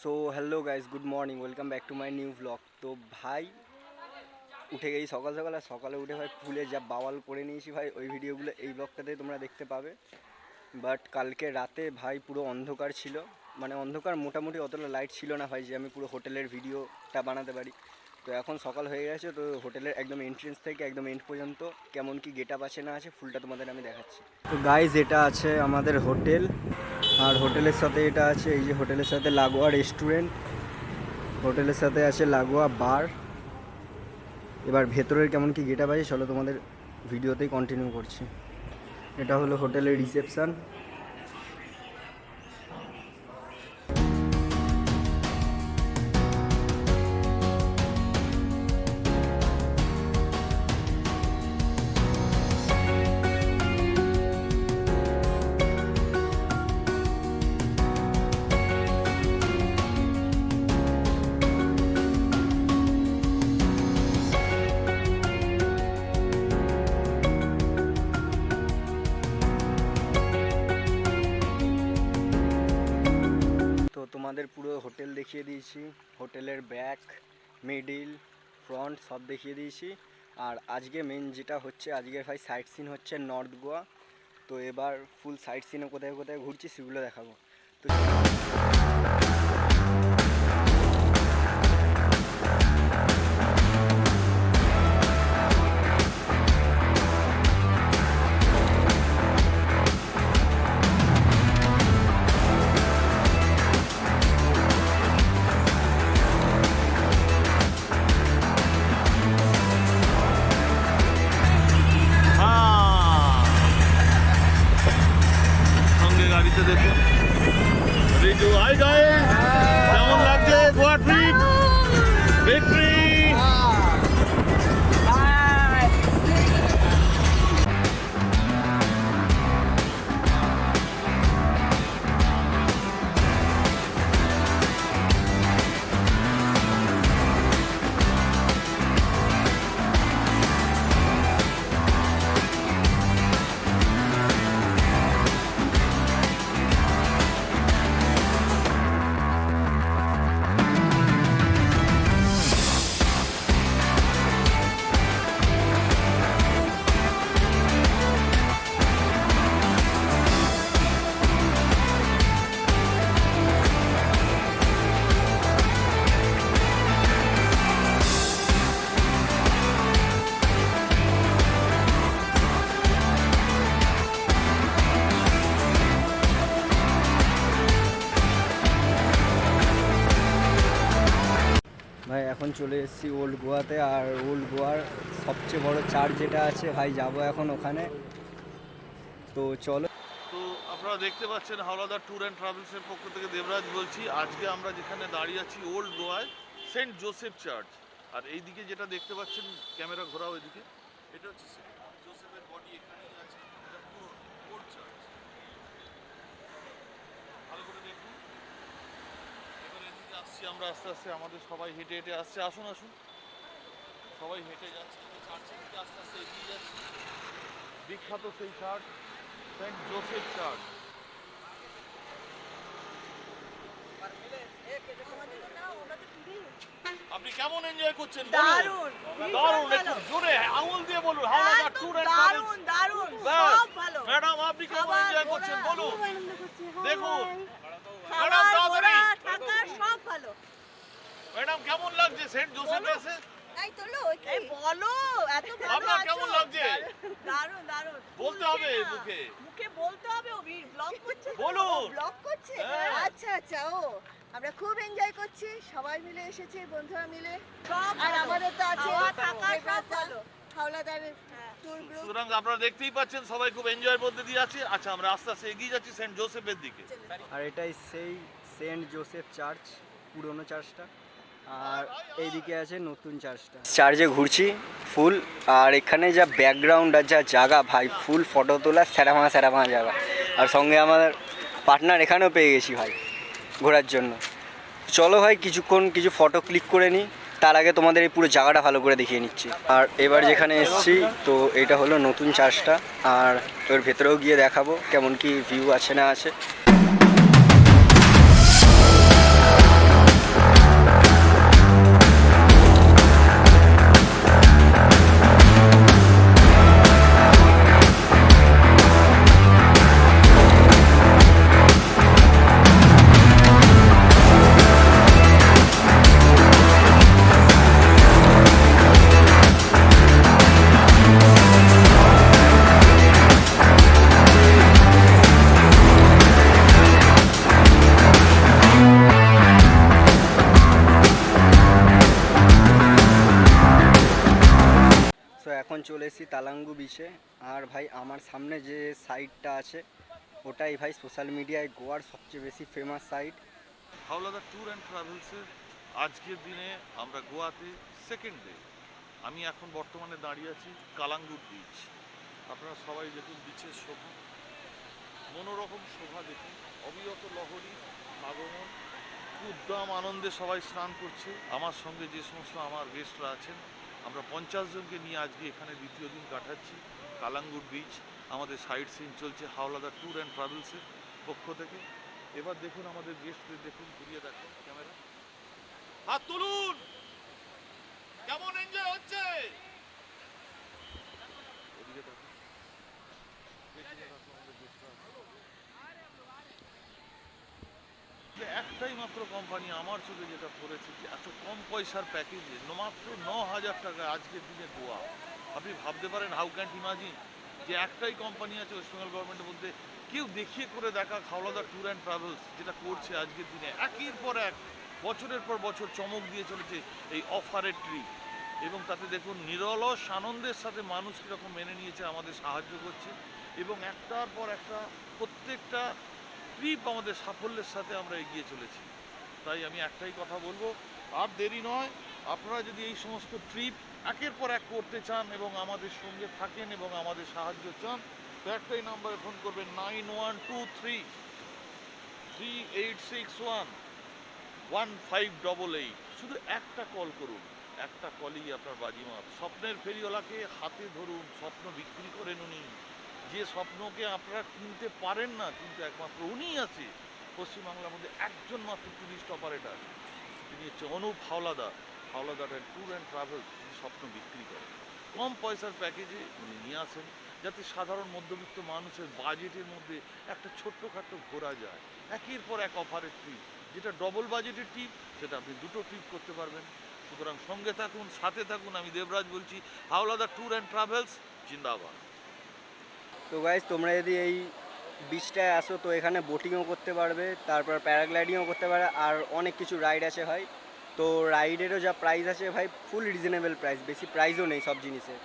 So hello guys, good morning, welcome back to my new blog. তো ভাই উঠে গেছি সকাল সকাল, আর সকালে উঠে ভাই ফুলে যা বাওয়াল করে নিয়েছি ভাই, ওই ভিডিওগুলো এই ব্লগটাতে তোমরা দেখতে পাবে। বাট কালকে রাতে ভাই পুরো অন্ধকার ছিল, মানে অন্ধকার মোটামুটি, অতটা লাইট ছিল না ভাই যে আমি পুরো হোটেলের ভিডিওটা বানাতে পারি। তো এখন সকাল হয়ে গেছে, তো হোটেলের একদম এন্ট্রেন্স থেকে একদম এন্ড পর্যন্ত কেমন কি গেট আপ আছে না আছে ফুলটা তোমাদের আমি দেখাচ্ছি। তো গাইজ এটা আছে আমাদের হোটেল, আর হোটেলের সাথে এটা আছে, এই যে হোটেলের সাথে লাগোয়া রেস্টুরেন্ট, হোটেলের সাথে আছে লাগোয়া বার। এবার ভেতরের কেমন কি গেট আপ আছে চলো তোমাদের ভিডিওতেই কন্টিনিউ করছি। এটা হলো হোটেলের রিসেপশন। তোমাদের পুরো হোটেল দেখিয়ে দিয়েছি, হোটেলের ব্যাক, মিডিল, ফ্রন্ট সব দেখিয়ে দিয়েছি। আর আজকে মেন যেটা হচ্ছে, আজকে ভাই সাইট সিন হচ্ছে নর্থ গোয়া। তো এবার ফুল সাইট সিনে কোথায় কোথায় ঘুরছি সেগুলো দেখাবো। তো দেখুন হাই গাইস, কেমন লাগছে গোয়া ট্রিপ? ভিক্টরি ভাই এখন চলে এসেছি ওল্ড গোয়াতে, আর ওল্ড গোয়ার সবচেয়ে বড় চার্চ যেটা আছে ভাই, যাবো এখন ওখানে। তো চলো। তো আপনারা দেখতে পাচ্ছেন হাওলাদার ট্যুর অ্যান্ড ট্রাভেলসের পক্ষ থেকে দেবরাজ বলছি। আজকে আমরা যেখানে দাঁড়িয়ে আছি ওল্ড গোয়ায় সেন্ট জোসেফ চার্চ। আর এইদিকে যেটা দেখতে পাচ্ছেন, ক্যামেরা ঘোরাও এদিকে, এটা হচ্ছে সেন্ট জোসেফের বডি, এখানেই আছে। এটা পুরো ওল্ড চার্চ, ভালো করে দেখুন। এবার এদিকে আসছি আমরা আস্তে আস্তে, আমাদের সবাই হেঁটে হেঁটে আসছে। আসুন আসুন, সবাই হেঁটে যাচ্ছে, চার্চের দিকে আস্তে আস্তে এগিয়ে যাচ্ছে। বিখ্যাত সেই চার্চ সেন্ট জোসেফ চার্চ। আপনি কেমন এনজয় করছেন? দারুণ দারুণ, একটু জোরে আঙুল দিয়ে বলুন। Howrah tour and travels. দারুণ সব ভালো। ম্যাডাম আপনি কেমন এনজয় করছেন বলুন? দেখুন ম্যাডাম, তাড়াতাড়ি থাকা সব ভালো। ম্যাডাম কেমন লাগছে সেন্ট জোসেফ এসে? এই তোলো, এই বলো, এত ভালো আপনার আছো? কেমন লাগছে? দারুণ দারুণ। বলতে হবে মুখে, মুখে বলতে হবে। ও ব্লগ করছে, বলুন। ব্লগ করছে। হ্যাঁ। আচ্ছা আচ্ছা, ও আমরা খুব এনজয় করছি, সবাই মিলে এসেছি, বন্ধুরা মিলে সব। আর আমাদের তো আছে থাকা সব ভালো, হাওলাদারের ট্যুর গ্রুপ। সুতরাং আপনারা দেখতেই পাচ্ছেন সবাই খুব এনজয়ের মধ্যে দিয়ে আছে। আচ্ছা, আমরা আস্তে আস্তে এগিয়ে যাচ্ছি সেন্ট জোসেফের দিকে। আর এটাই সেই সেন্ট জোসেফ চার্চ, পুরনো চার্চটা। আর এইদিকে আছে নতুন চার্চটা। চার্চে ঘুরছি ফুল, আর এখানে যা ব্যাকগ্রাউন্ড আর যা জায়গা ভাই, ফুল ফটো তোলার স্যারা ভাঙা জায়গা। আর সঙ্গে আমার পার্টনার এখানেও পেয়ে গেছি ভাই ঘোরার জন্য। চলো ভাই কিছুক্ষণ কিছু ফটো ক্লিক করে নিই, তার আগে তোমাদের এই পুরো জায়গাটা ভালো করে দেখিয়ে নিচ্ছি। আর এবার যেখানে এসেছি, তো এটা হলো নতুন চার্চটা, আর ওর ভেতরেও গিয়ে দেখাবো কেমন কি ভিউ আছে না আছে। এখন চলে এসেছি তালাঙ্গু বিচে। আর ভাই আমার সামনে যে সাইটটা আছে ওটাই ভাই সোশ্যাল মিডিয়ায় গোয়ার সবচেয়ে বেশি famous site. Hawladar tour and ট্রাভেলসের আজকের দিনে আমরা গোয়াতে সেকেন্ড ডে। আমি এখন বর্তমানে দাঁড়িয়ে আছি কালাঙ্গুর বিচ। আপনারা সবাই দেখুন বিচের শোভা, মনোরকম শোভা দেখুন, অবিরত লহরী আগমন, উদ্দাম আনন্দে সবাই স্নান করছে। আমার সঙ্গে যে সমস্ত আমার গেস্টরা আছেন, আমরা 50 জনকে নিয়ে আজকে এখানে দ্বিতীয় দিন কাটাচ্ছি কালাঙ্গুর বিচ। আমাদের সাইট সিন চলছে হাওলাদার ট্যুর অ্যান্ড ট্রাভেলসের পক্ষ থেকে। এবার দেখুন আমাদের গেস্টদের, দেখুন ঘুরিয়ে দেখুন ক্যামেরা, হাত তুলুন, কেমন এনজয় হচ্ছে ওদিকে দেখুন, পেছনে দেখুন আমাদের guestরা আছে। একটাই মাত্র কোম্পানি আমার চোখে যেটা করেছে যে এত কম পয়সার প্যাকেজে মাত্র 9,000 টাকা আজকের দিনে গোয়া। আপনি ভাবতে পারেন, হাউ ক্যান ইমাজিন যে একটাই কোম্পানি আছে ওয়েস্ট বেঙ্গল গভর্নমেন্টের মধ্যে, কেউ দেখিয়ে করে দেখা হাওলাদার ট্যুর অ্যান্ড ট্রাভেলস যেটা করছে আজকের দিনে একের পর এক বছরের পর বছর চমক দিয়ে চলেছে এই অফারের ট্রিপ। এবং তাতে দেখুন নিরলস আনন্দের সাথে মানুষ কীরকম মেনে নিয়েছে, আমাদের সাহায্য করছে এবং একটার পর একটা প্রত্যেকটা ট্রিপ আমাদের সাফল্যের সাথে আমরা এগিয়ে চলেছি। তাই আমি একটাই কথা বলবো, আর দেরি নয়, আপনারা যদি এই সমস্ত ট্রিপ একের পর এক করতে চান এবং আমাদের সঙ্গে থাকেন এবং আমাদের সাহায্য চান, তো একটাই নাম্বারে ফোন করবেন 912338611588। শুধু একটা কল করুন, একটা কলই আপনার বাজিমাত। স্বপ্নের ফেরিওয়ালাকে হাতে ধরুন, স্বপ্ন বিক্রি করেন উনি। যে স্বপ্নকে আপনারা কিনতে পারেন না, কিন্তু একমাত্র উনিই আছে পশ্চিমবাংলার মধ্যে একজন মাত্র টুরিস্ট অপারেটর, তিনি হচ্ছে Anup Howlader. Howlader tour and travels তিনি স্বপ্ন বিক্রি করেন, কম পয়সার প্যাকেজে উনি নিয়ে আসেন, যাতে সাধারণ মধ্যবিত্ত মানুষের বাজেটের মধ্যে একটা ছোট্টখাট্টো ঘোরা যায়। একের পর এক অফারের ট্রিপ, যেটা ডবল বাজেটের ট্রিপ সেটা আপনি দুটো ট্রিপ করতে পারবেন। সুতরাং সঙ্গে থাকুন, সাথে থাকুন। আমি দেবরাজ বলছি, হাওলাদার ট্যুর অ্যান্ড ট্রাভেলস জিন্দাবাদ। তো গাইজ তোমরা যদি এই বিচটায় আসো তো এখানে বোটিংও করতে পারবে, তারপর প্যারাগ্লাইডিংও করতে পারবে, আর অনেক কিছু রাইড আছে ভাই। তো রাইডেরও যা প্রাইস আছে ভাই ফুল রিজনেবল প্রাইস, বেশি প্রাইসও নেই সব জিনিসের।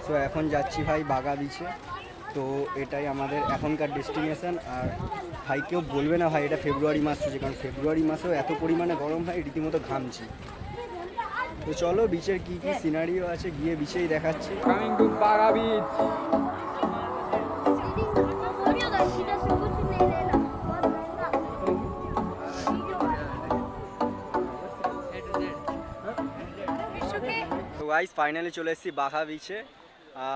সো এখন যাচ্ছি ভাই বাগা বিচে। তো এটাই আমাদের এখনকার ডেস্টিনেশন। আর ভাই কেউ বলবে না ভাই এটা ফেব্রুয়ারি মাস চলছে, কারণ ফেব্রুয়ারি মাসেও এত পরিমাণে গরম ভাই, রীতিমতো ঘামছি। তো চলো বিচের কী কী সিনারিও আছে গিয়ে বিচেই দেখাচ্ছি। Coming to Baga Beach. তো গাইস ফাইনালি চলে এসেছি বাঘা বিচে।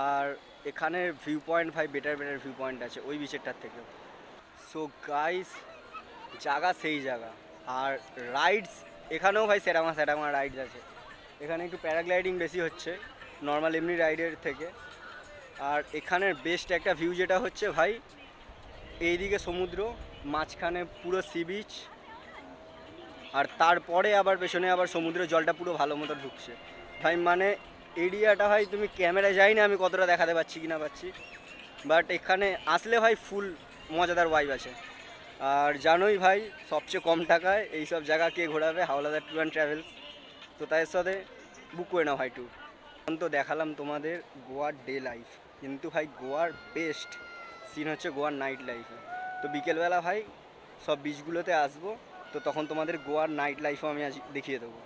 আর এখানে ভিউ পয়েন্ট ভাই বেটার ভিউ পয়েন্ট আছে ওই বিচেরটার থেকে। সো গাইস জায়গা সেই জায়গা, আর রাইডস এখানেও ভাই সেরামা রাইডস আছে। এখানে একটু প্যারাগ্লাইডিং বেশি হচ্ছে নর্মাল এমনি রাইডের থেকে। আর এখানের বেস্ট একটা ভিউ যেটা হচ্ছে ভাই, এইদিকে সমুদ্র, মাঝখানে পুরো সি বিচ, আর তারপরে আবার পেছনে আবার সমুদ্রের জলটা পুরো ভালো মতো ঢুকছে ভাই। মানে এরিয়াটা ভাই তুমি ক্যামেরা যাই না আমি কতটা দেখাতে পারছি কি না পাচ্ছি, বাট এখানে আসলে ভাই ফুল মজাদার ওয়াইব আছে। আর জানোই ভাই সবচেয়ে কম টাকায় এইসব জায়গা কে ঘোরাবে, হাওলাদার ট্যুর অ্যান্ড ট্রাভেলস। তো তাদের সাথে বুক করে নাও ভাই ট্যুর। এখন তো দেখালাম তোমাদের গোয়ার ডে লাইফ, কিন্তু ভাই গোয়ার বেস্ট সিন হচ্ছে গোয়ার নাইট লাইফে। তো বিকেলবেলা ভাই সব বিচগুলোতে আসবো, তো তখন তোমাদের গোয়ার নাইট লাইফও আমি আজ দেখিয়ে দেবো।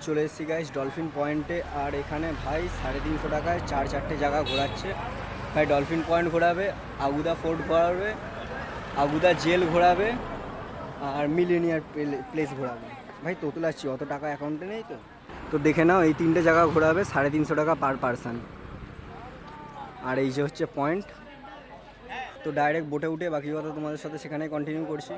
চলে এসেছি গাইস ডলফিন পয়েন্টে। আর এখানে ভাই 350 টাকায় 4-4টে জায়গা ঘোরাচ্ছে ভাই। ডলফিন পয়েন্ট ঘোরাবে, আগুদা ফোর্ট ঘোরাবে, আগুদা জেল ঘোরাবে, আর মিলেনিয়ার প্লেস ঘোরাবে। ভাই তোতলাচ্ছি, অত টাকা অ্যাকাউন্টে নেই তো। তো দেখে নাও, এই 3টে জায়গা ঘোরাবে 350 টাকা পার পারসন। আর এই যে হচ্ছে পয়েন্ট। তো ডাইরেক্ট বোটে উঠে বাকি কথা তোমাদের সাথে সেখানে কন্টিনিউ করছি।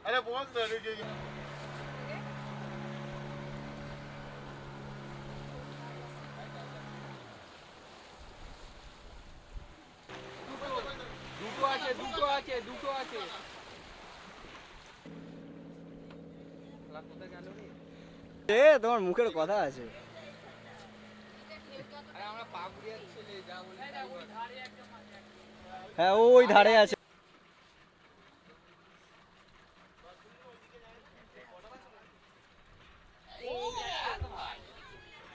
আরে বস না রে দুটো আছে এ তোমার মুখের কথা আছে। আমরা পাকুড়িয়ার ছেলে যা বলি হ্যাঁ ওই ধারে আছে।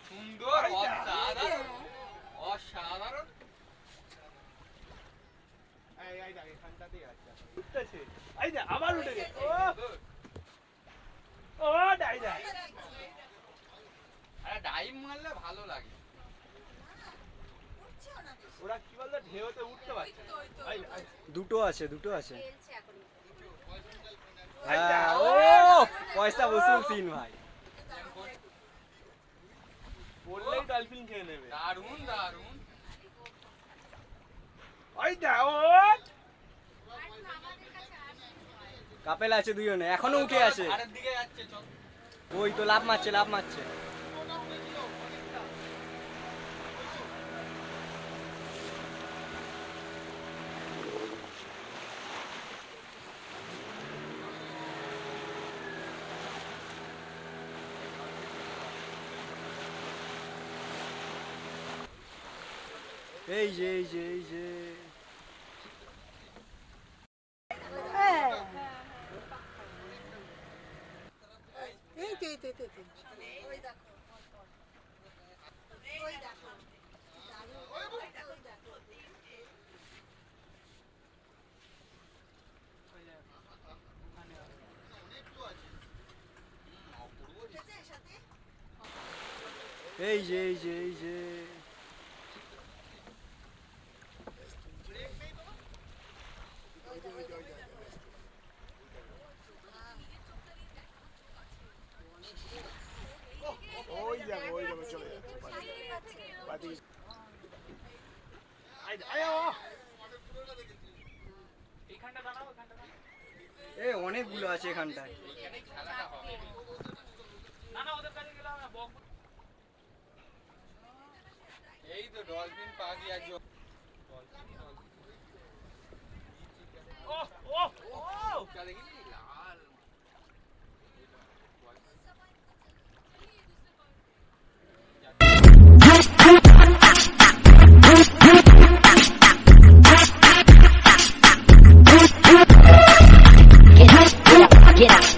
সুন্দর অসাধারণ অসাধারণ। আবার উঠে গেছে। ও ডাই ডাই আরে ডাইভ মারলে ভালো লাগে। ওরা কি বলতো ঢেউতে উঠতে পারছে না। দুটো আছে, দুটো আছে। হ্যাঁ ও পয়সা বসুল সিন ভাই। বললেই ডলফিন খেয়ে নেবে। দারুণ দারুণ। ওই দাও কাপেল আছে দুজনে, এখনো উঠে আছে। আরের দিকে যাচ্ছে চল। ওই তো লাভ মারছে, লাভ মারছে। এই যে এই যে এই যে এই যে এই যে এই যে ওই দেখো ওই দেখো চলে যাচ্ছে বাদি এইখানটা দাঁড়াও এখানটা দাঁড়াও। এ অনেকগুলো আছে এখানটায়। এখানেই খেলাটা হবে। না না ওদের কাছে গেলাম না বক। এই তো ডলফিন পাখি আর ডলফিন ও ও ও দেখিনি।